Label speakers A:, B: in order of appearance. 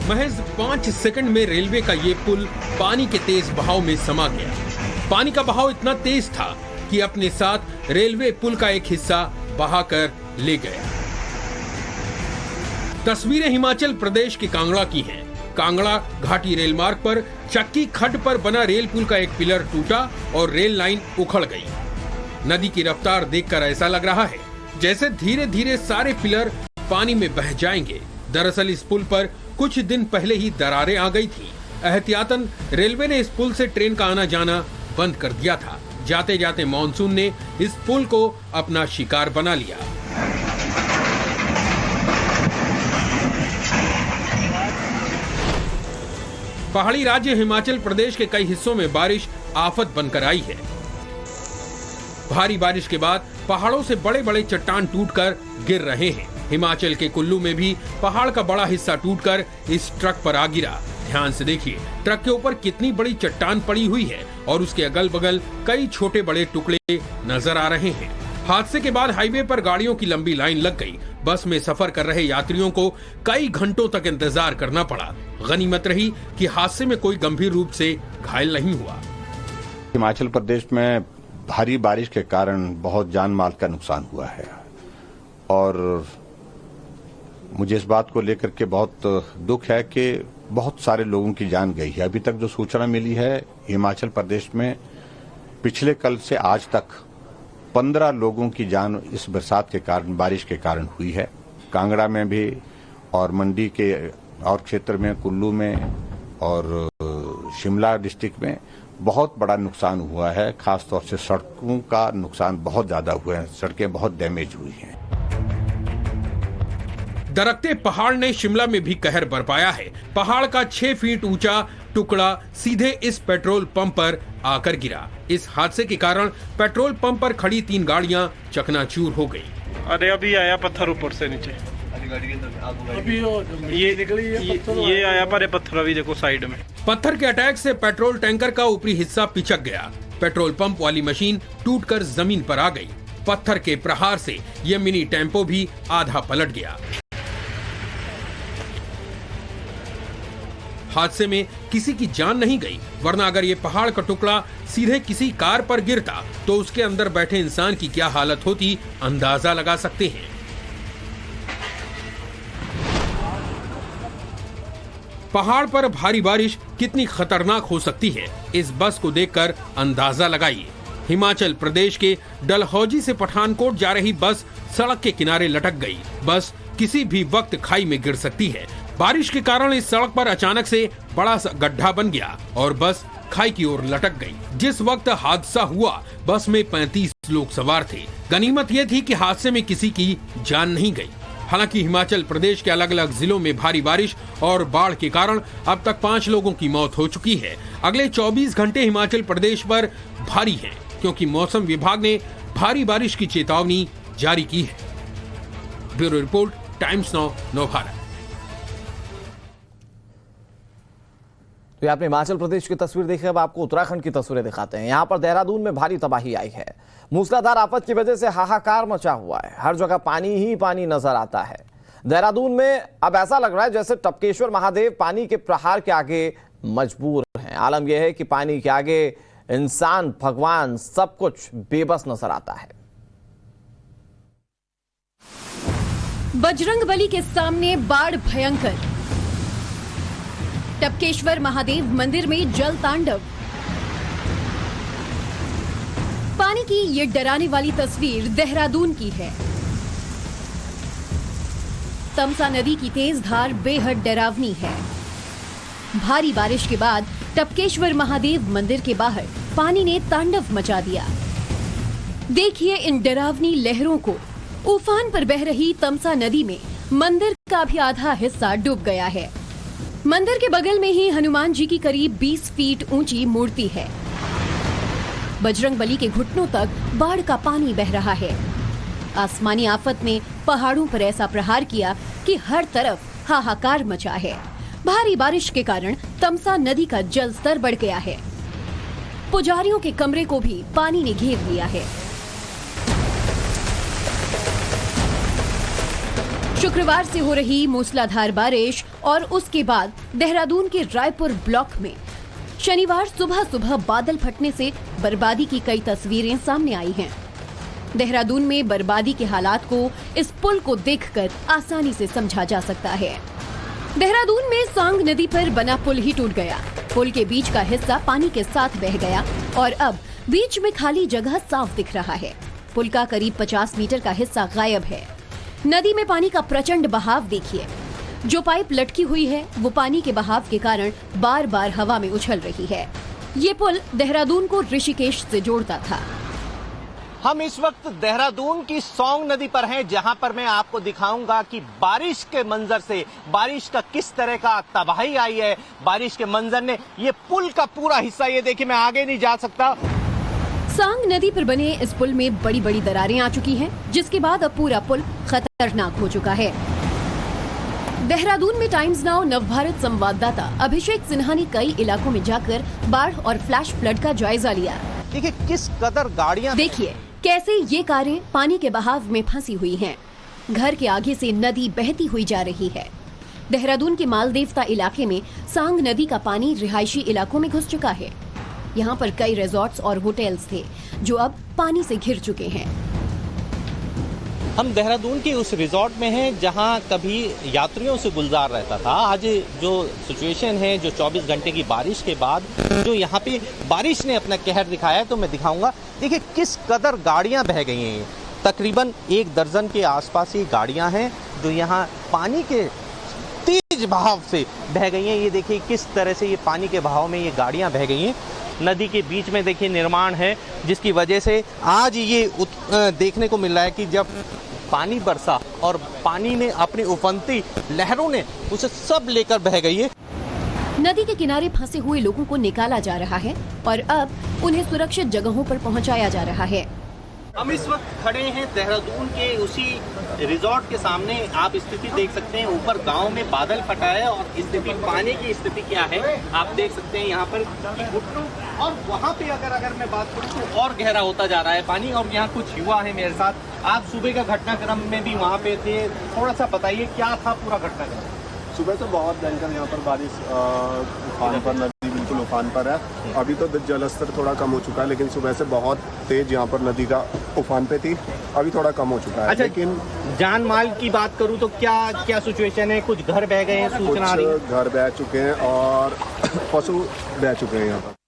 A: महज 5 सेकंड में रेलवे का ये पुल पानी के तेज बहाव में समा गया। पानी का बहाव इतना तेज था कि अपने साथ रेलवे पुल का एक हिस्सा बहाकर ले गया। तस्वीरें हिमाचल प्रदेश के कांगड़ा की हैं। कांगड़ा घाटी रेल मार्ग पर चक्की खड्ड पर बना रेल पुल का एक पिलर टूटा और रेल लाइन उखड़ गई। नदी की रफ्तार देखकर ऐसा लग रहा है जैसे धीरे धीरे सारे पिलर पानी में बह जाएंगे। दरअसल इस पुल पर कुछ दिन पहले ही दरारें आ गई थी। एहतियातन रेलवे ने इस पुल से ट्रेन का आना जाना बंद कर दिया था। जाते जाते मॉनसून ने इस पुल को अपना शिकार बना लिया। पहाड़ी राज्य हिमाचल प्रदेश के कई हिस्सों में बारिश आफत बनकर आई है। भारी बारिश के बाद पहाड़ों से बड़े बड़े चट्टान टूटकर गिर रहे हैं। हिमाचल के कुल्लू में भी पहाड़ का बड़ा हिस्सा टूटकर इस ट्रक पर आ गिरा। ध्यान से देखिए, ट्रक के ऊपर कितनी बड़ी चट्टान पड़ी हुई है और उसके अगल बगल कई छोटे बड़े टुकड़े नजर आ रहे हैं। हादसे के बाद हाईवे पर गाड़ियों की लंबी लाइन लग गई। बस में सफर कर रहे यात्रियों को कई घंटों तक इंतजार करना पड़ा। गनीमत रही कि हादसे में कोई गंभीर रूप से घायल नहीं हुआ।
B: हिमाचल प्रदेश में भारी बारिश के कारण बहुत जान माल का नुकसान हुआ है और मुझे इस बात को लेकर के बहुत दुख है कि बहुत सारे लोगों की जान गई है। अभी तक जो सूचना मिली है, हिमाचल प्रदेश में पिछले कल से आज तक 15 लोगों की जान इस बरसात के कारण, बारिश के कारण हुई है। कांगड़ा में भी और मंडी के और क्षेत्र में, कुल्लू में और शिमला डिस्ट्रिक्ट में बहुत बड़ा नुकसान हुआ है। खासतौर से सड़कों का नुकसान बहुत ज्यादा हुआ है। सड़कें बहुत डैमेज हुई हैं।
A: दरकते पहाड़ ने शिमला में भी कहर बरपाया है। पहाड़ का 6 फीट ऊंचा टुकड़ा सीधे इस पेट्रोल पंप पर आकर गिरा। इस हादसे के कारण पेट्रोल पंप पर खड़ी 3 गाड़ियां चकनाचूर हो गई।
C: अरे अभी आया पत्थर ऊपर से नीचे, अभी ये आया पर पत्थर अभी देखो साइड में।
A: पत्थर के अटैक से पेट्रोल टैंकर का ऊपरी हिस्सा पिचक गया। पेट्रोल पंप वाली मशीन टूटकर जमीन पर आ गई। पत्थर के प्रहार से ये मिनी टेम्पो भी आधा पलट गया। हादसे में किसी की जान नहीं गई, वरना अगर ये पहाड़ का टुकड़ा सीधे किसी कार पर गिरता तो उसके अंदर बैठे इंसान की क्या हालत होती अंदाजा लगा सकते हैं। पहाड़ पर भारी बारिश कितनी खतरनाक हो सकती है, इस बस को देखकर अंदाजा लगाइए। हिमाचल प्रदेश के डलहौजी से पठानकोट जा रही बस सड़क के किनारे लटक गई। बस किसी भी वक्त खाई में गिर सकती है। बारिश के कारण इस सड़क पर अचानक से बड़ा सा गड्ढा बन गया और बस खाई की ओर लटक गई। जिस वक्त हादसा हुआ बस में 35 लोग सवार थे। गनीमत यह थी कि हादसे में किसी की जान नहीं गई। हालांकि हिमाचल प्रदेश के अलग अलग जिलों में भारी बारिश और बाढ़ के कारण अब तक 5 लोगों की मौत हो चुकी है। अगले 24 घंटे हिमाचल प्रदेश पर भारी हैं, क्योंकि मौसम विभाग ने भारी बारिश की चेतावनी जारी की है। Bureau report, times now Navbharat.
D: तो आपने हिमाचल प्रदेश की तस्वीर देखी, अब आपको उत्तराखंड की तस्वीरें दिखाते हैं। यहाँ पर देहरादून में भारी तबाही आई है। मूसलाधार आफत की वजह से हाहाकार मचा हुआ है। हर जगह पानी ही पानी नजर आता है। देहरादून में अब ऐसा लग रहा है जैसे टपकेश्वर महादेव पानी के प्रहार के आगे मजबूर हैं। आलम यह है कि पानी के आगे इंसान, भगवान, सब कुछ बेबस नजर आता है।
E: बजरंगबली के सामने बाढ़ भयंकर। टपकेश्वर महादेव मंदिर में जल तांडव। पानी की ये डराने वाली तस्वीर देहरादून की है। तमसा नदी की तेज धार बेहद डरावनी है। भारी बारिश के बाद टपकेश्वर महादेव मंदिर के बाहर पानी ने तांडव मचा दिया। देखिए इन डरावनी लहरों को। उफान पर बह रही तमसा नदी में मंदिर का भी आधा हिस्सा डूब गया है। मंदिर के बगल में ही हनुमान जी की करीब 20 फीट ऊंची मूर्ति है। बजरंगबली के घुटनों तक बाढ़ का पानी बह रहा है। आसमानी आफत ने पहाड़ों पर ऐसा प्रहार किया कि हर तरफ हाहाकार मचा है। भारी बारिश के कारण तमसा नदी का जल स्तर बढ़ गया है। पुजारियों के कमरे को भी पानी ने घेर लिया है। शुक्रवार से हो रही मूसलाधार बारिश और उसके बाद देहरादून के रायपुर ब्लॉक में शनिवार सुबह सुबह बादल फटने से बर्बादी की कई तस्वीरें सामने आई हैं। देहरादून में बर्बादी के हालात को इस पुल को देखकर आसानी से समझा जा सकता है। देहरादून में सांग नदी पर बना पुल ही टूट गया। पुल के बीच का हिस्सा पानी के साथ बह गया और अब बीच में खाली जगह साफ दिख रहा है। पुल का करीब 50 मीटर का हिस्सा गायब है। नदी में पानी का प्रचंड बहाव देखिए। जो पाइप लटकी हुई है वो पानी के बहाव के कारण बार बार हवा में उछल रही है। ये पुल देहरादून को ऋषिकेश से जोड़ता था।
F: हम इस वक्त देहरादून की सौंग नदी पर हैं, जहां पर मैं आपको दिखाऊंगा कि बारिश के मंजर से बारिश का किस तरह का तबाही आई है। बारिश के मंजर ने ये पुल का पूरा हिस्सा, ये देखिए मैं आगे नहीं जा सकता।
E: सांग नदी पर बने इस पुल में बड़ी बड़ी दरारें आ चुकी हैं, जिसके बाद अब पूरा पुल खतरनाक हो चुका है। देहरादून में टाइम्स नाउ नवभारत संवाददाता अभिषेक सिन्हा ने कई इलाकों में जाकर बाढ़ और फ्लैश फ्लड का जायजा लिया।
F: देखिए किस कदर गाड़ियां,
E: देखिए कैसे ये कारें पानी के बहाव में फंसी हुई हैं। घर के आगे से नदी बहती हुई जा रही है। देहरादून के मालदेवता इलाके में सांग नदी का पानी रिहायशी इलाकों में घुस चुका है। यहाँ पर कई रिजॉर्ट्स और होटल्स थे जो अब पानी से घिर चुके हैं।
F: हम देहरादून के उस रिजॉर्ट में हैं जहां कभी यात्रियों से गुलजार रहता था। आज जो सिचुएशन है, जो 24 घंटे की बारिश के बाद जो यहाँ पे बारिश ने अपना कहर दिखाया है, तो मैं दिखाऊंगा। देखिए किस कदर गाड़ियां बह गई हैं। तकरीबन 1 दर्जन के आसपास ये गाड़ियां हैं जो यहाँ पानी के तेज बहाव से बह गई हैं। ये देखिए किस तरह से ये पानी के बहाव में ये गाड़ियां बह गई हैं। नदी के बीच में देखिए निर्माण है, जिसकी वजह से आज ये देखने को मिल रहा है कि जब पानी बरसा और पानी ने अपनी उफनती लहरों ने उसे सब लेकर बह गई है।
E: नदी के किनारे फंसे हुए लोगों को निकाला जा रहा है और अब उन्हें सुरक्षित जगहों पर पहुंचाया जा रहा है।
F: हम इस वक्त खड़े हैं देहरादून के उसी रिजॉर्ट के सामने। आप स्थिति देख सकते हैं, ऊपर गांव में बादल फटा है और स्थिति, पानी की स्थिति क्या है आप देख सकते हैं यहाँ पर कि घुटनों, और वहाँ पे अगर मैं बात करूँ तो और गहरा होता जा रहा है पानी। और यहाँ कुछ युवा है मेरे साथ, आप सुबह का घटनाक्रम में भी वहाँ पे थे, थोड़ा सा बताइए क्या था पूरा घटनाक्रम।
G: सुबह से बहुत भयंकर यहाँ पर बारिश, उफान पर, नदी बिल्कुल उफान पर है। अभी तो जलस्तर थोड़ा कम हो चुका है, लेकिन सुबह से बहुत तेज यहाँ पर नदी का उफान पे थी। अभी थोड़ा कम हो चुका है।
F: अच्छा,
G: लेकिन
F: जान माल की बात करूँ तो क्या सिचुएशन है? कुछ घर बह गए हैं, सूचना आ रही है।
G: कुछ घर बह चुके हैं और पशु बह चुके हैं यहाँ पर।